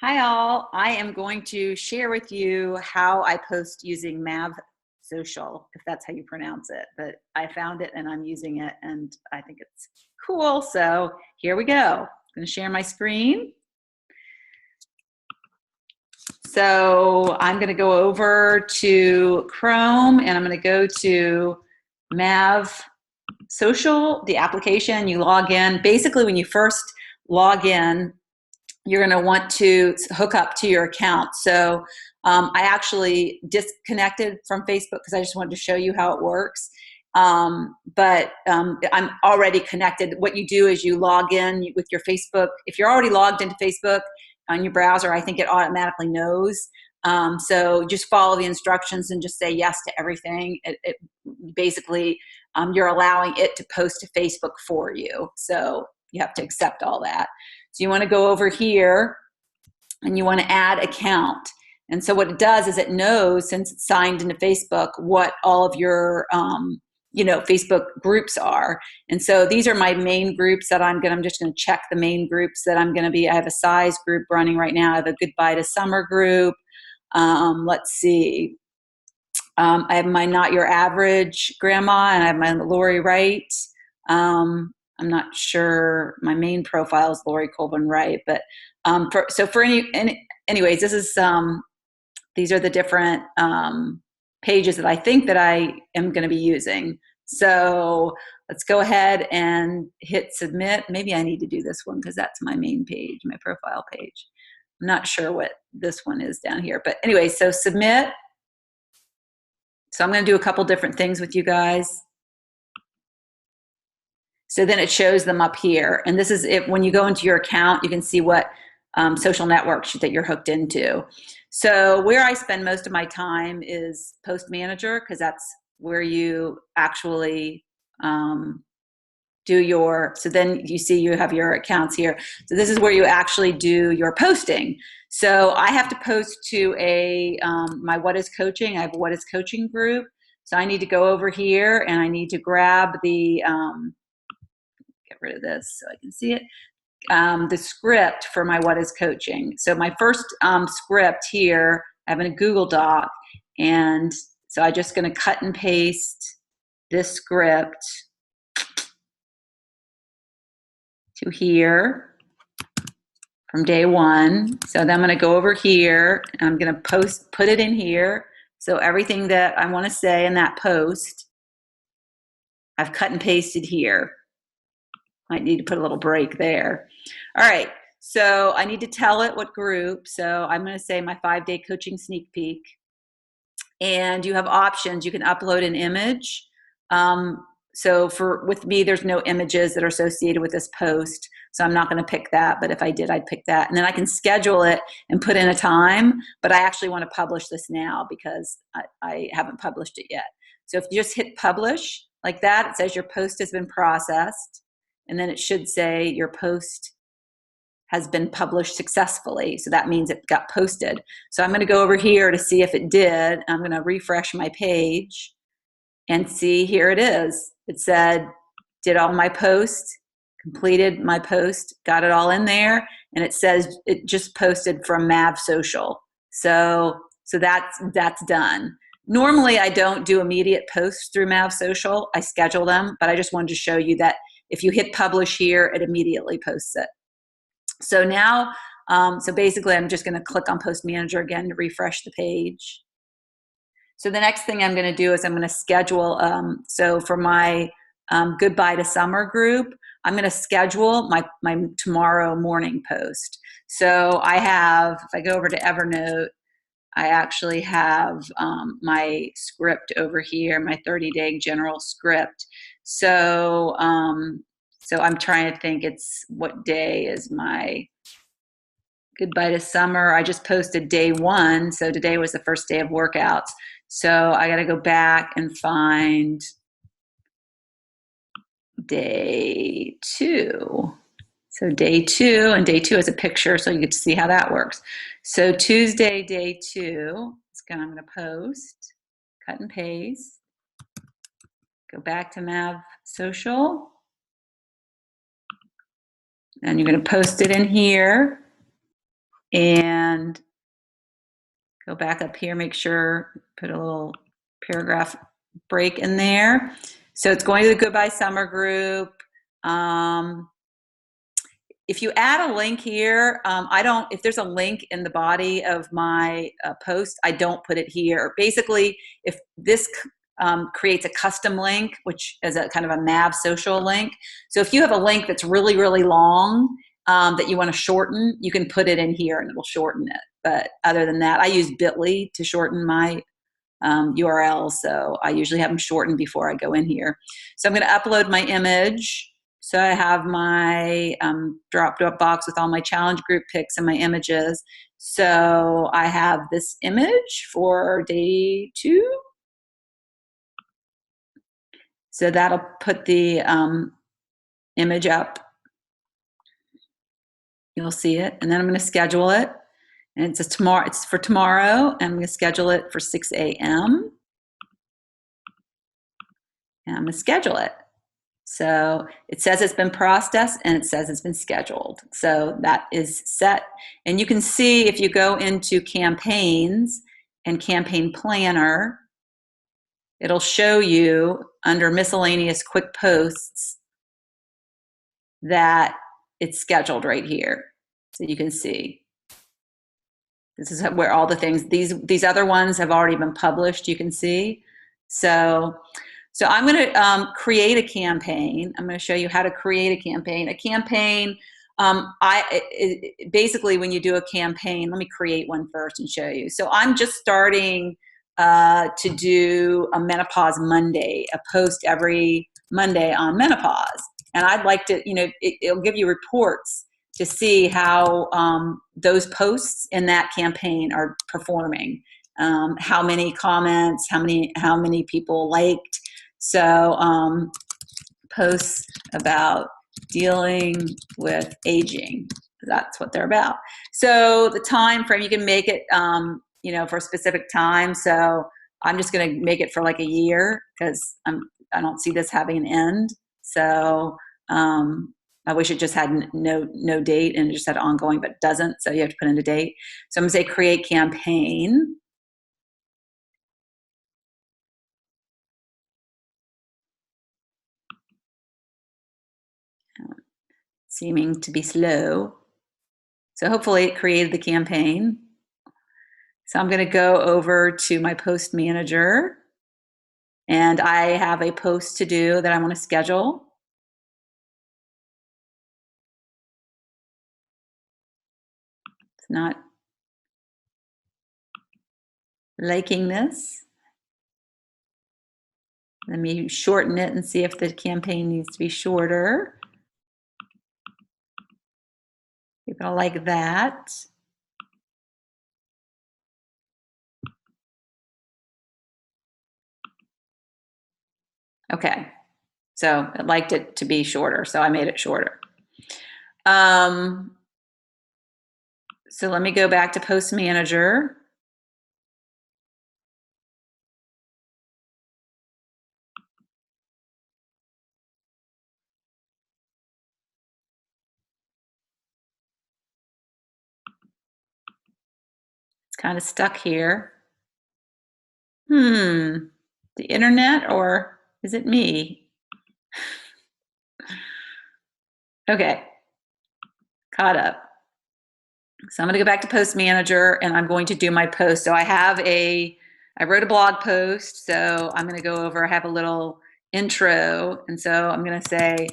Hi all, I am going to share with you how I post using MavSocial, if that's how you pronounce it, but I found it and I'm using it and I think it's cool. So here we go. I'm going to share my screen. So I'm going to go over to Chrome and I'm going to go to MavSocial, the application. You log in. Basically, when you first log in, you're going to want to hook up to your account. So I actually disconnected from Facebook because I just wanted to show you how it works. But I'm already connected. What you do is you log in with your Facebook. If you're already logged into Facebook on your browser, I think it automatically knows. So just follow the instructions and just say yes to everything. It basically, you're allowing it to post to Facebook for you. So you have to accept all that. So you want to go over here and you want to add account. And so what it does is it knows, since it's signed into Facebook, what all of your Facebook groups are. And so these are my main groups that I'm just going to check the main groups that I'm going to be. I have a size group running right now. I have a goodbye to summer group. Let's see. I have my Not Your Average Grandma, and I have my Lori Wright. I'm not sure. My main profile is Lori Colvin Wright, but anyways, this is these are the different pages that I think that I am going to be using. So let's go ahead and hit submit. Maybe I need to do this one because that's my main page, my profile page. I'm not sure what this one is down here, but anyway, so submit. So I'm going to do a couple different things with you guys. So then it shows them up here. And this is it. When you go into your account, you can see what social networks that you're hooked into. So where I spend most of my time is Post Manager, because that's where you actually do your, so then you see you have your accounts here. So this is where you actually do your posting. So I have to post to my What is Coaching. I have a What is Coaching group. So I need to go over here and I need to grab the, get rid of this so I can see it, the script for my What is Coaching. So my first script here, I have in a Google Doc, and so I'm just going to cut and paste this script to here from day one. So then I'm going to go over here and I'm going to put it in here. So everything that I want to say in that post, I've cut and pasted here. Might need to put a little break there. All right, so I need to tell it what group. So I'm going to say my 5-day coaching sneak peek. And you have options. You can upload an image. So with me, there's no images that are associated with this post. So I'm not going to pick that, but if I did, I'd pick that. And then I can schedule it and put in a time, but I actually want to publish this now because I haven't published it yet. So if you just hit publish like that, it says your post has been processed. And then it should say your post has been published successfully. So that means it got posted. So I'm going to go over here to see if it did. I'm going to refresh my page and see, here it is. It said, did all my posts, completed my post, got it all in there. And it says it just posted from MavSocial. So that's done. Normally I don't do immediate posts through MavSocial. I schedule them, but I just wanted to show you that if you hit publish here, it immediately posts it. So now, so basically I'm just going to click on Post Manager again to refresh the page. So the next thing I'm going to do is I'm going to schedule, so for my Goodbye to Summer group, I'm going to schedule my tomorrow morning post. So I have, if I go over to Evernote, I actually have my script over here, my 30-day general script. So, so I'm trying to think, it's what day is my Goodbye to Summer. I just posted day 1, so today was the first day of workouts. So I got to go back and find day 2. So day 2, and day 2 is a picture, so you get to see how that works. So Tuesday, day 2, I'm going to post, cut and paste, go back to MavSocial, and you're going to post it in here. and go back up here, make sure, put a little paragraph break in there. So it's going to the Goodbye Summer group. If you add a link here, if there's a link in the body of my post, I don't put it here. Basically, if this creates a custom link, which is a kind of a MavSocial link. So if you have a link that's really, really long that you want to shorten, you can put it in here and it'll shorten it. But other than that, I use Bitly to shorten my URLs. So I usually have them shortened before I go in here. So I'm going to upload my image. So I have my drop box with all my challenge group pics and my images. So I have this image for day 2. So that'll put the image up. You'll see it. And then I'm going to schedule it. And it's for tomorrow. And I'm going to schedule it for 6 a.m. And I'm going to schedule it. So it says it's been processed and it says it's been scheduled. So that is set. And you can see if you go into campaigns and campaign planner, it'll show you under miscellaneous quick posts that it's scheduled right here. So you can see. This is where all the things, these other ones have already been published, you can see. So I'm going to create a campaign. I'm going to show you how to create a campaign. A campaign, basically when you do a campaign, let me create one first and show you. So I'm just starting to do a Menopause Monday, a post every Monday on menopause. And I'd like to, it'll give you reports to see how those posts in that campaign are performing. How many comments, how many people liked. So posts about dealing with aging, that's what they're about. So the time frame, you can make it for a specific time. So I'm just going to make it for like a year because I don't see this having an end. So I wish it just had no date and it just had ongoing, but it doesn't. So you have to put in a date. So I'm going to say create campaign. Seeming to be slow. So hopefully it created the campaign. So I'm going to go over to my post manager and I have a post to do that I want to schedule. It's not liking this. Let me shorten it and see if the campaign needs to be shorter. People like that. Okay, so I liked it to be shorter, so I made it shorter. So let me go back to Post Manager. It's kind of stuck here. The internet, or is it me? Okay, caught up. So I'm going to go back to Post Manager and I'm going to do my post. So I wrote a blog post. So I'm going to go over, I have a little intro. And so I'm going to say,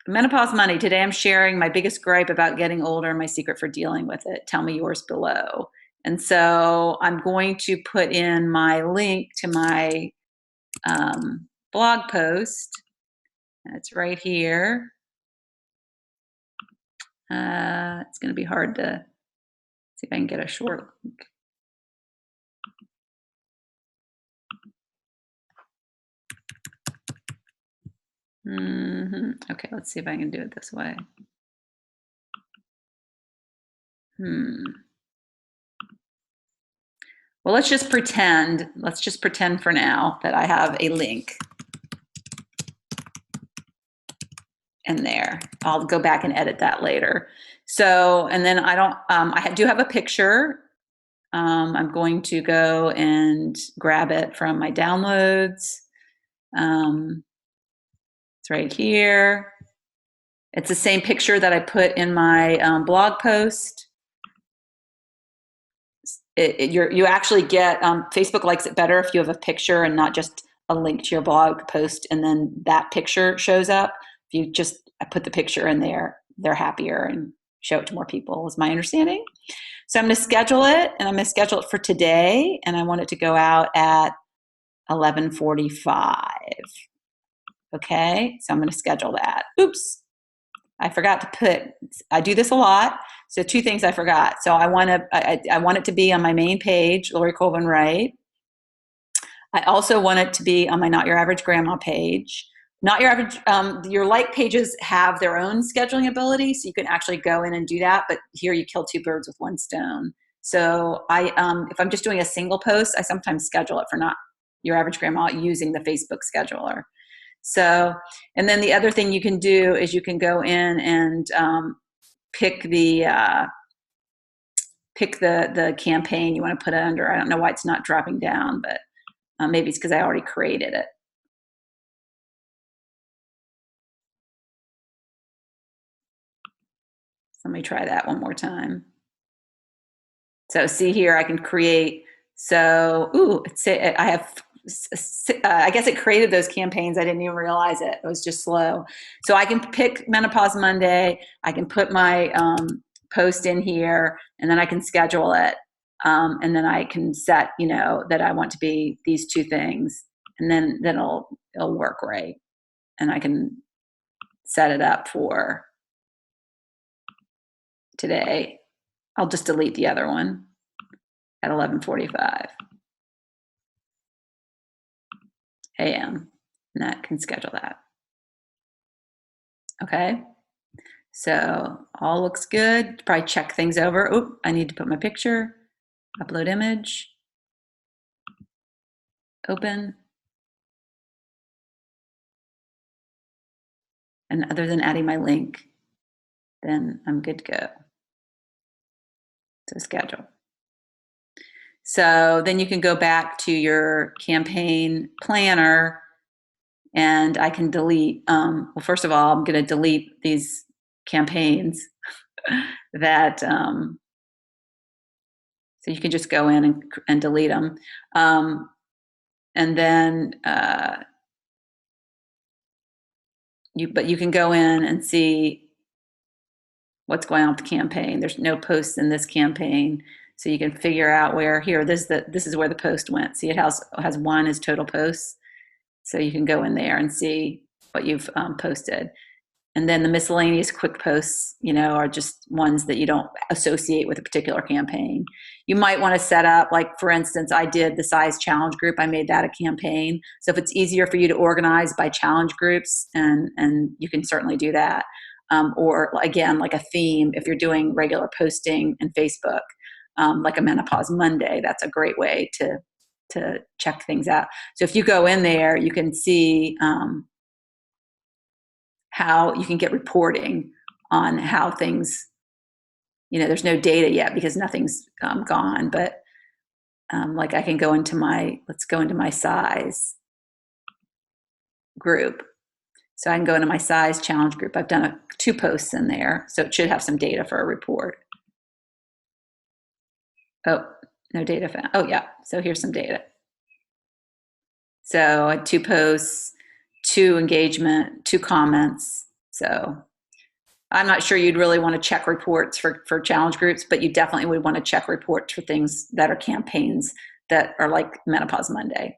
Menopause Money. Today I'm sharing my biggest gripe about getting older and my secret for dealing with it. Tell me yours below. And so I'm going to put in my link to my blog post. It's right here. It's going to be hard to see if I can get a short link. Okay, let's see if I can do it this way. Well, let's just pretend for now that I have a link. in there. I'll go back and edit that later. So, and then I do have a picture. I'm going to go and grab it from my downloads. It's right here. It's the same picture that I put in my blog post. You actually get, Facebook likes it better if you have a picture and not just a link to your blog post and then that picture shows up. If you just put the picture in there, they're happier and show it to more people, is my understanding. So I'm going to schedule it, and I'm going to schedule it for today, and I want it to go out at 11:45. Okay, so I'm going to schedule that. Oops, I forgot to put, I do this a lot. So two things I forgot. So I want it to be on my main page, Lori Colvin Wright. I also want it to be on my Not Your Average Grandma page. Not Your Average, your like pages have their own scheduling ability, so you can actually go in and do that, but here you kill two birds with one stone. So if I'm just doing a single post, I sometimes schedule it for Not Your Average Grandma using the Facebook scheduler. So, and then the other thing you can do is you can go in and pick the campaign you want to put it under. I don't know why it's not dropping down, but maybe it's because I already created it. So let me try that one more time. So see here, I can create. So, I have, I guess it created those campaigns. I didn't even realize it. It was just slow. So I can pick Menopause Monday. I can put my post in here, and then I can schedule it. And then I can set, that I want to be these two things, and then it'll work right. And I can set it up for today. I'll just delete the other one at 11:45 a.m. and that can schedule that. Okay. So all looks good. Probably check things over. Oh, I need to put my picture, upload image, open. And other than adding my link, then I'm good to go. So schedule. So then you can go back to your campaign planner, and I can delete, well, first of all, I'm going to delete these campaigns that, so you can just go in and delete them. And then, but you can go in and see what's going on with the campaign. There's no posts in this campaign. So you can figure out where, here, this is where the post went. See, it has one as total posts. So you can go in there and see what you've posted. And then the miscellaneous quick posts, are just ones that you don't associate with a particular campaign. You might want to set up, like, for instance, I did the size challenge group. I made that a campaign. So if it's easier for you to organize by challenge groups, and you can certainly do that. Or again, like a theme, if you're doing regular posting in Facebook, like a Menopause Monday, that's a great way to check things out. So if you go in there, you can see how you can get reporting on how things, there's no data yet because nothing's gone, but like I can go into let's go into my size group. So I can go into my size challenge group. I've done 2 posts in there, so it should have some data for a report. Oh, no data found. Oh yeah, so here's some data. So I had 2 posts, 2 engagement, 2 comments. So I'm not sure you'd really want to check reports for challenge groups, but you definitely would want to check reports for things that are campaigns that are like Menopause Monday.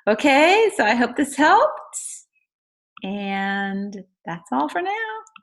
Okay, so I hope this helped. And that's all for now.